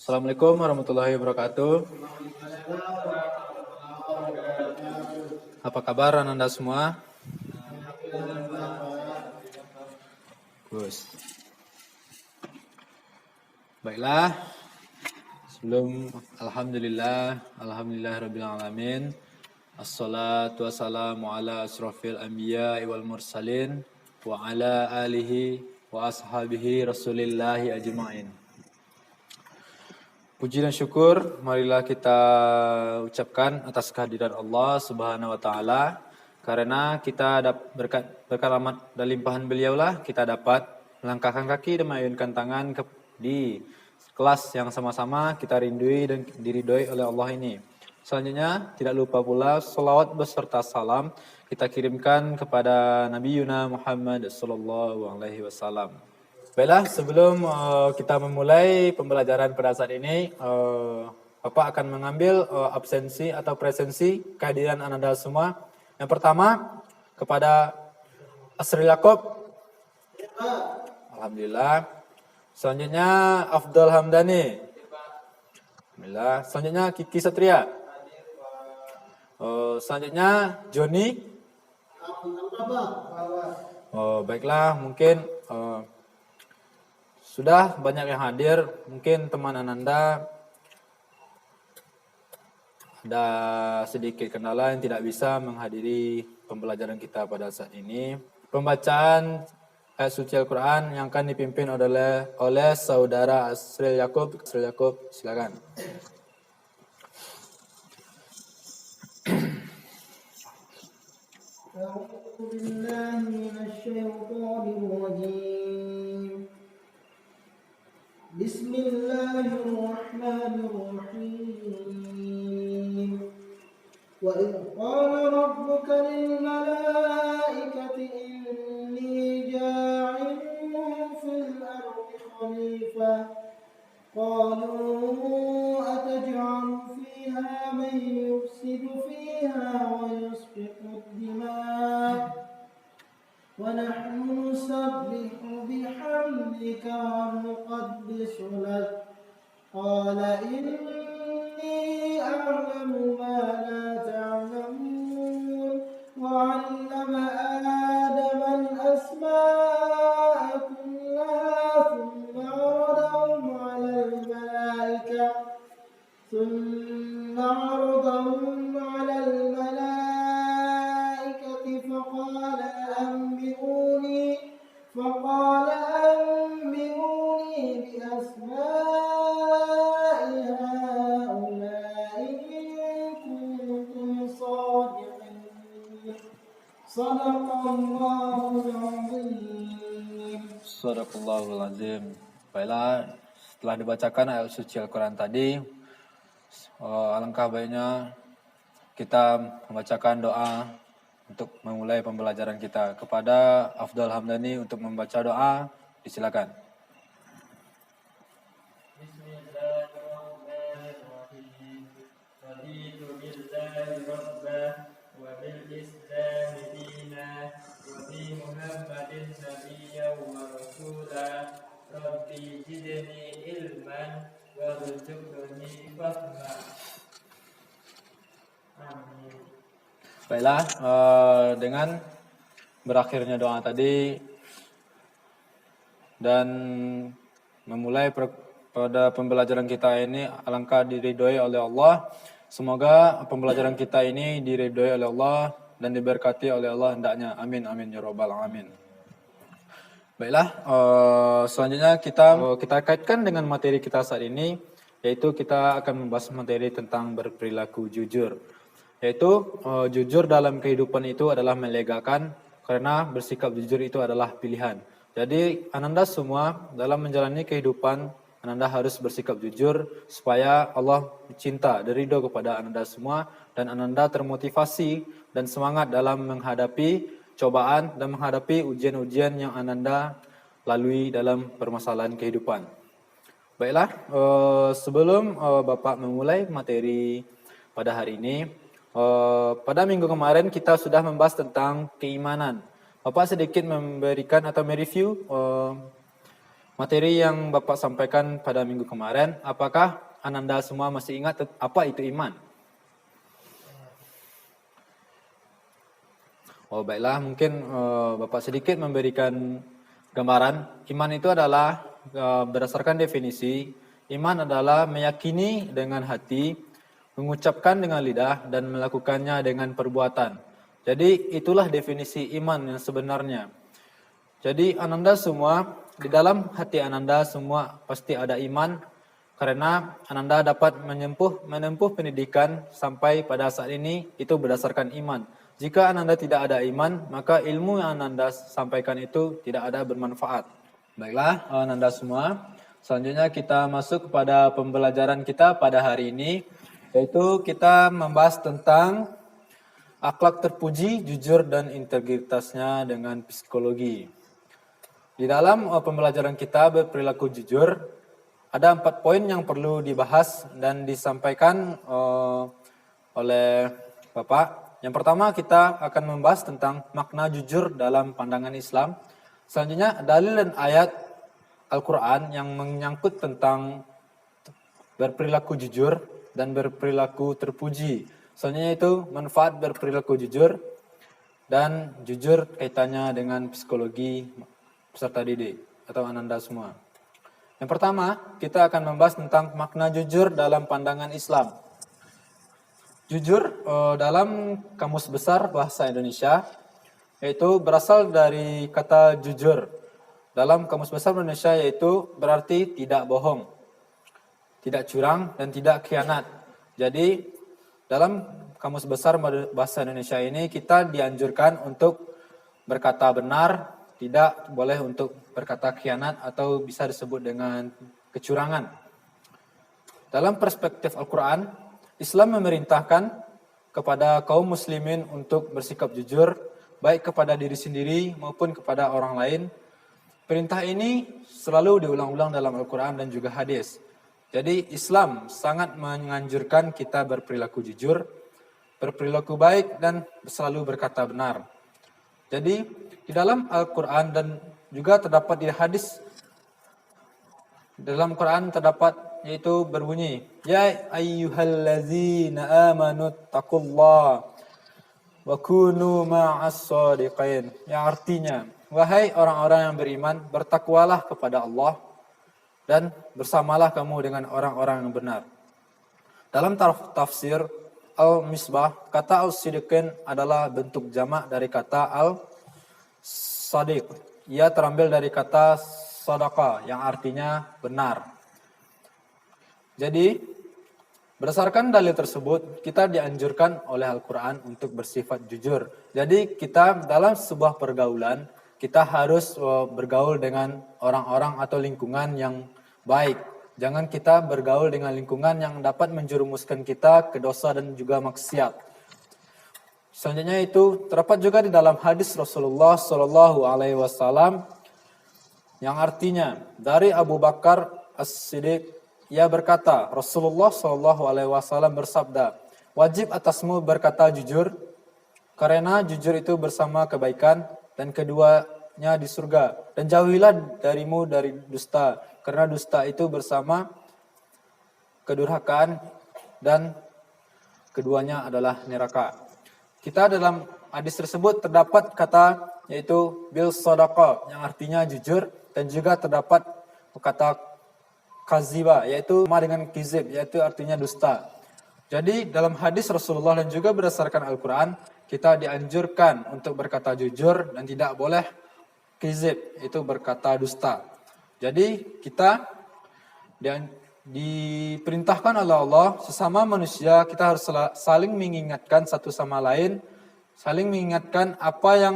Assalamualaikum warahmatullahi wabarakatuh. Apa kabar Anda semua? Bagus. Baiklah. Sebelum Alhamdulillah Rabbil Assalatu wassalamu ala asrafil anbiya wal mursalin wa ala alihi wa ashabihi rasulillahi ajma'in. Puji dan syukur marilah kita ucapkan atas kehadiran Allah Subhanahu wa taala, karena kita berkat rahmat dan limpahan beliaulah kita dapat melangkahkan kaki dan mengayunkan tangan di kelas yang sama-sama kita rindui dan diridhoi oleh Allah ini. Selanjutnya tidak lupa pula salawat beserta salam kita kirimkan kepada Nabi Yuna Muhammad sallallahu alaihi wasallam. Baiklah, sebelum kita memulai pembelajaran pada saat ini, Bapak akan mengambil absensi atau presensi kehadiran Anda semua. Yang pertama, kepada Asril Yaakob. Alhamdulillah. Selanjutnya, Afdal Hamdani. Alhamdulillah. Selanjutnya, Kiki Satria. Selanjutnya, Joni. Baiklah, mungkin sudah banyak yang hadir, mungkin teman Anda ada sedikit kendala yang tidak bisa menghadiri pembelajaran kita pada saat ini. Pembacaan ayat suci Al-Quran yang akan dipimpin oleh saudara Asril Yaakob. Asril Yaakob, silakan. Bismillahirrahmanirrahim. Wa idh qala rabbuka lil malaikati inni ja'ilun fil ardi khalifah qalu ataj'alu fiha man yufsidu fiha wa yasfiku ad-dima' wa nahnu nusabbihu bihamdika wa nuqaddisu lak qala inni a'lamu ma la ta'lamun wa 'allama adama al-asma'a kullaha thumma 'aradahum 'ala al-mala'ikati فقال أنبئوني بأسماء هؤلاء إن كنتم صادقين صدق الله العظيم. Sadaqallahul azim. Baiklah, setelah dibacakan ayat suci Al-Quran tadi, alangkah baiknya kita membacakan doa untuk memulai pembelajaran kita. Kepada Afdal Hamdani untuk membaca doa, disilakan. Bismillahirrahmanirrahim. Raditu billahi rabbah wa bil islami dina wa bi Muhammadin nabiyyan wa rasula. Rabbi zidni ilman warzuqni fahma. Amin. Baiklah, dengan berakhirnya doa tadi dan memulai pada pembelajaran kita ini, alangkah diridhoi oleh Allah. Semoga pembelajaran kita ini diridhoi oleh Allah dan diberkati oleh Allah hendaknya. Amin amin ya rabbal alamin. Baiklah, selanjutnya kita kaitkan dengan materi kita saat ini, yaitu kita akan membahas materi tentang berperilaku jujur. Yaitu jujur dalam kehidupan itu adalah melegakan, karena bersikap jujur itu adalah pilihan. Jadi Ananda semua dalam menjalani kehidupan, Ananda harus bersikap jujur supaya Allah cinta dan ridho kepada Ananda semua, dan Ananda termotivasi dan semangat dalam menghadapi cobaan dan menghadapi ujian-ujian yang Ananda lalui dalam permasalahan kehidupan. Baiklah, sebelum Bapak memulai materi pada hari ini, pada minggu kemarin kita sudah membahas tentang keimanan. Bapak sedikit memberikan atau mereview materi yang Bapak sampaikan pada minggu kemarin, apakah Ananda semua masih ingat apa itu iman? Oh baiklah, mungkin Bapak sedikit memberikan gambaran. Iman itu adalah berdasarkan definisi, iman adalah meyakini dengan hati, mengucapkan dengan lidah, dan melakukannya dengan perbuatan. Jadi itulah definisi iman yang sebenarnya. Jadi Ananda semua, di dalam hati Ananda semua pasti ada iman, karena Ananda dapat menempuh pendidikan sampai pada saat ini itu berdasarkan iman. Jika Ananda tidak ada iman, maka ilmu yang Ananda sampaikan itu tidak ada bermanfaat. Baiklah, Ananda semua. Selanjutnya kita masuk kepada pembelajaran kita pada hari ini, yaitu kita membahas tentang akhlak terpuji, jujur, dan integritasnya dengan psikologi. Di dalam pembelajaran kita berperilaku jujur, ada 4 poin yang perlu dibahas dan disampaikan oleh Bapak. Yang pertama kita akan membahas tentang makna jujur dalam pandangan Islam. Selanjutnya dalil dan ayat Al-Quran yang menyangkut tentang berperilaku jujur dan berperilaku terpuji. Selanjutnya itu manfaat berperilaku jujur dan jujur kaitannya dengan psikologi peserta didik atau Ananda semua. Yang pertama, kita akan membahas tentang makna jujur dalam pandangan Islam. Jujur dalam Kamus Besar Bahasa Indonesia yaitu berasal dari kata jujur. Dalam Kamus Besar Indonesia yaitu berarti tidak bohong, tidak curang, dan tidak khianat. Jadi dalam Kamus Besar Bahasa Indonesia ini kita dianjurkan untuk berkata benar, tidak boleh untuk berkata khianat atau bisa disebut dengan kecurangan. Dalam perspektif Al-Quran, Islam memerintahkan kepada kaum muslimin untuk bersikap jujur, baik kepada diri sendiri maupun kepada orang lain. Perintah ini selalu diulang-ulang dalam Al-Quran dan juga hadis. Jadi Islam sangat menganjurkan kita berperilaku jujur, berperilaku baik, dan selalu berkata benar. Jadi di dalam Al-Quran dan juga terdapat di hadis, dalam Quran terdapat yaitu berbunyi, Ya ayyuhallazina amanu taqullah wa kunu ma'as sadiqin. Yang artinya, wahai orang-orang yang beriman, bertakwalah kepada Allah dan bersamalah kamu dengan orang-orang yang benar. Dalam tafsir Al-Misbah, kata al-sidiqin adalah bentuk jamak dari kata al-sadiq. Ia terambil dari kata sadaqah yang artinya benar. Jadi, berdasarkan dalil tersebut, kita dianjurkan oleh Al-Quran untuk bersifat jujur. Jadi, kita dalam sebuah pergaulan, kita harus bergaul dengan orang-orang atau lingkungan yang baik. Jangan kita bergaul dengan lingkungan yang dapat menjerumuskan kita ke dosa dan juga maksiat. Selanjutnya itu terdapat juga di dalam hadis Rasulullah SAW yang artinya dari Abu Bakar As-Siddiq, ia berkata, Rasulullah SAW bersabda, wajib atasmu berkata jujur, karena jujur itu bersama kebaikan dan keduanya di surga. Dan jauhilah darimu dari dusta, karena dusta itu bersama kedurhakaan dan keduanya adalah neraka. Kita dalam hadis tersebut terdapat kata yaitu bil sadaqah yang artinya jujur, dan juga terdapat kata kaziba, yaitu sama dengan kizib, yaitu artinya dusta. Jadi dalam hadis Rasulullah dan juga berdasarkan Al-Quran, kita dianjurkan untuk berkata jujur dan tidak boleh kizib, itu berkata dusta. Jadi kita diperintahkan oleh Allah, sesama manusia kita harus saling mengingatkan satu sama lain, saling mengingatkan apa yang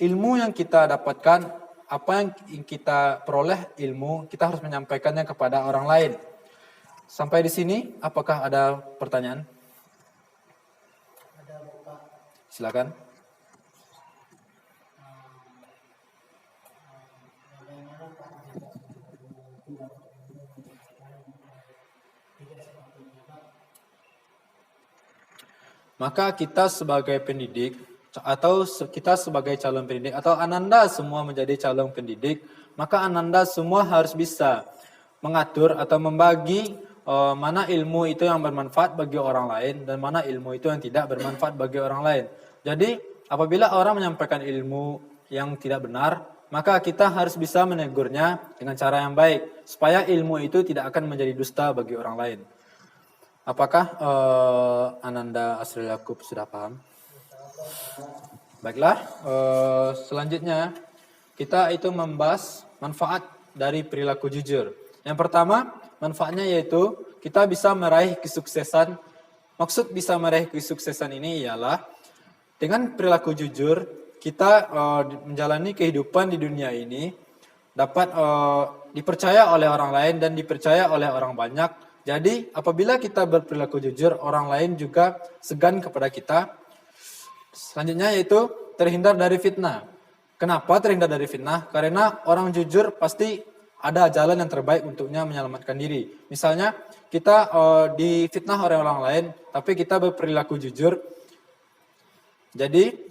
ilmu yang kita dapatkan, apa yang kita peroleh ilmu, kita harus menyampaikannya kepada orang lain. Sampai di sini, apakah ada pertanyaan? Ada Bapak. Silakan. Bagaimana Pak jika tidak seperti Pak? Maka kita sebagai pendidik, atau kita sebagai calon pendidik atau Ananda semua menjadi calon pendidik, maka Ananda semua harus bisa mengatur atau membagi mana ilmu itu yang bermanfaat bagi orang lain dan mana ilmu itu yang tidak bermanfaat bagi orang lain. Jadi apabila orang menyampaikan ilmu yang tidak benar, maka kita harus bisa menegurnya dengan cara yang baik supaya ilmu itu tidak akan menjadi dusta bagi orang lain. Apakah Ananda Asril Yakub sudah paham? Baiklah, selanjutnya kita itu membahas manfaat dari perilaku jujur. Yang pertama, manfaatnya yaitu kita bisa meraih kesuksesan. Maksud bisa meraih kesuksesan ini ialah dengan perilaku jujur, kita menjalani kehidupan di dunia ini dapat dipercaya oleh orang lain dan dipercaya oleh orang banyak. Jadi apabila kita berperilaku jujur, orang lain juga segan kepada kita. Selanjutnya yaitu terhindar dari fitnah. Kenapa terhindar dari fitnah? Karena orang jujur pasti ada jalan yang terbaik untuknya menyelamatkan diri. Misalnya kita difitnah oleh orang lain, tapi kita berperilaku jujur. Jadi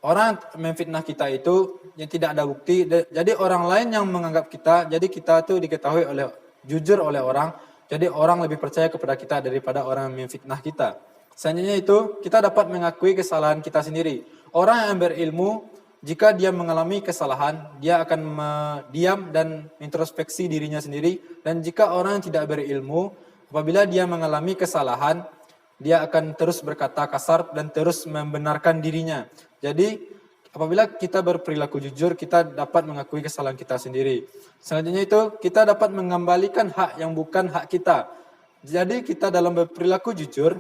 orang memfitnah kita itu yang tidak ada bukti. Jadi orang lain yang menganggap kita, jadi kita tuh diketahui oleh jujur oleh orang. Jadi orang lebih percaya kepada kita daripada orang yang memfitnah kita. Selanjutnya itu kita dapat mengakui kesalahan kita sendiri. Orang yang berilmu, jika dia mengalami kesalahan, dia akan diam dan introspeksi dirinya sendiri. Dan jika orang yang tidak berilmu, apabila dia mengalami kesalahan, dia akan terus berkata kasar dan terus membenarkan dirinya. Jadi apabila kita berperilaku jujur, kita dapat mengakui kesalahan kita sendiri. Selanjutnya itu kita dapat mengembalikan hak yang bukan hak kita. Jadi kita dalam berperilaku jujur,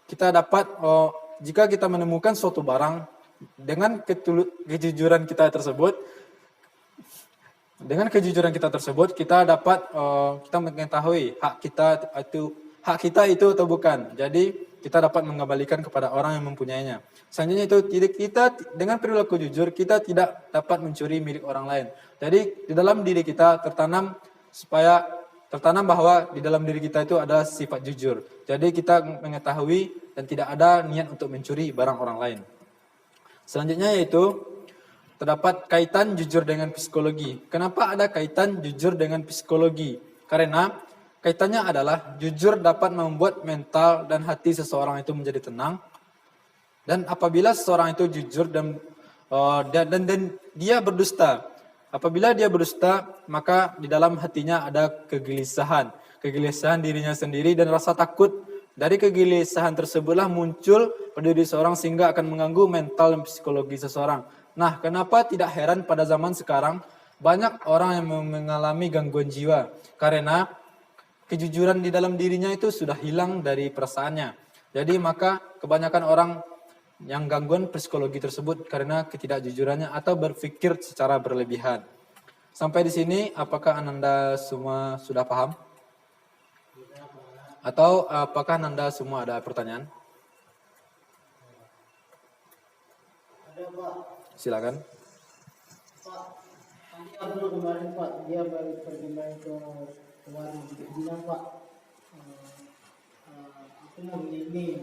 kita dapat jika kita menemukan suatu barang dengan kejujuran kita tersebut, kita dapat kita mengetahui hak kita itu atau bukan. Jadi kita dapat mengembalikan kepada orang yang mempunyainya. Selanjutnya itu kita dengan perilaku jujur kita tidak dapat mencuri milik orang lain. Jadi di dalam diri kita tertanam bahwa di dalam diri kita itu ada sifat jujur. Jadi kita mengetahui dan tidak ada niat untuk mencuri barang orang lain. Selanjutnya yaitu terdapat kaitan jujur dengan psikologi. Kenapa ada kaitan jujur dengan psikologi? Karena kaitannya adalah jujur dapat membuat mental dan hati seseorang itu menjadi tenang. Dan apabila seseorang itu jujur dan dia berdusta, apabila dia berdusta, maka di dalam hatinya ada kegelisahan dirinya sendiri dan rasa takut. Dari kegelisahan tersebutlah muncul pada diri seseorang sehingga akan mengganggu mental dan psikologi seseorang. Nah, kenapa tidak heran pada zaman sekarang banyak orang yang mengalami gangguan jiwa karena kejujuran di dalam dirinya itu sudah hilang dari perasaannya. Jadi maka kebanyakan orang yang gangguan psikologi tersebut karena ketidakjujurannya atau berpikir secara berlebihan. Sampai di sini apakah Ananda semua sudah paham? Atau apakah Ananda semua ada pertanyaan? Ada Pak. Silakan. Pak, tadi Abdul kemarin Pak, dia baru pergi main ke warung, dia bilang Pak, aku mau beli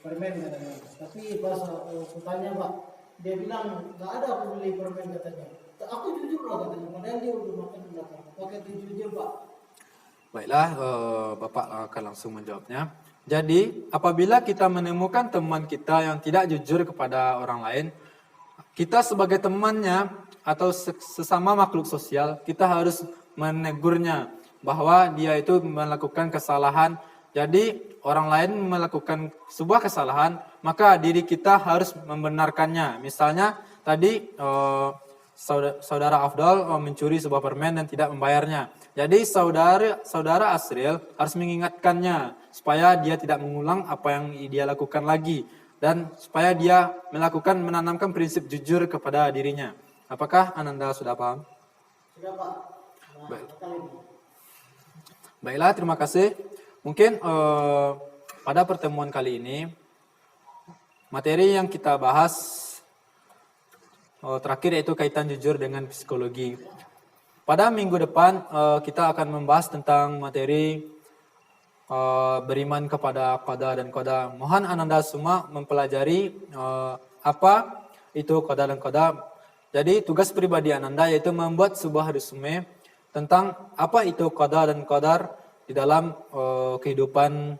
permen katanya. Tapi pas aku tanya Pak, dia bilang nggak ada aku beli permen katanya. Aku jujur lah katanya, padahal dia udah makan di belakang. Pakai jujur Pak. Baiklah, Bapak akan langsung menjawabnya. Jadi, apabila kita menemukan teman kita yang tidak jujur kepada orang lain, kita sebagai temannya atau sesama makhluk sosial, kita harus menegurnya bahwa dia itu melakukan kesalahan. Jadi, orang lain melakukan sebuah kesalahan, maka diri kita harus membenarkannya. Misalnya, tadi saudara Afdal mencuri sebuah permen dan tidak membayarnya. Jadi saudara Asril harus mengingatkannya supaya dia tidak mengulang apa yang dia lakukan lagi dan supaya dia menanamkan prinsip jujur kepada dirinya. Apakah Ananda sudah paham? Sudah Pak. Baiklah, terima kasih. Mungkin pada pertemuan kali ini materi yang kita bahas terakhir yaitu kaitan jujur dengan psikologi. Pada minggu depan kita akan membahas tentang materi beriman kepada qada dan qadar. Mohon Ananda semua mempelajari apa itu qada dan qadar. Jadi tugas pribadi Ananda yaitu membuat sebuah resume tentang apa itu qada dan qadar di dalam kehidupan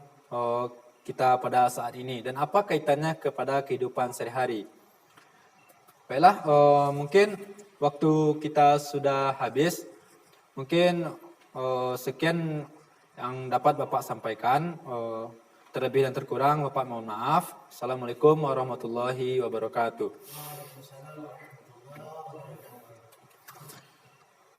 kita pada saat ini dan apa kaitannya kepada kehidupan sehari-hari. Baiklah, mungkin waktu kita sudah habis. Mungkin sekian yang dapat Bapak sampaikan. Terlebih dan terkurang Bapak mohon maaf. Assalamualaikum warahmatullahi wabarakatuh. Waalaikumsalam.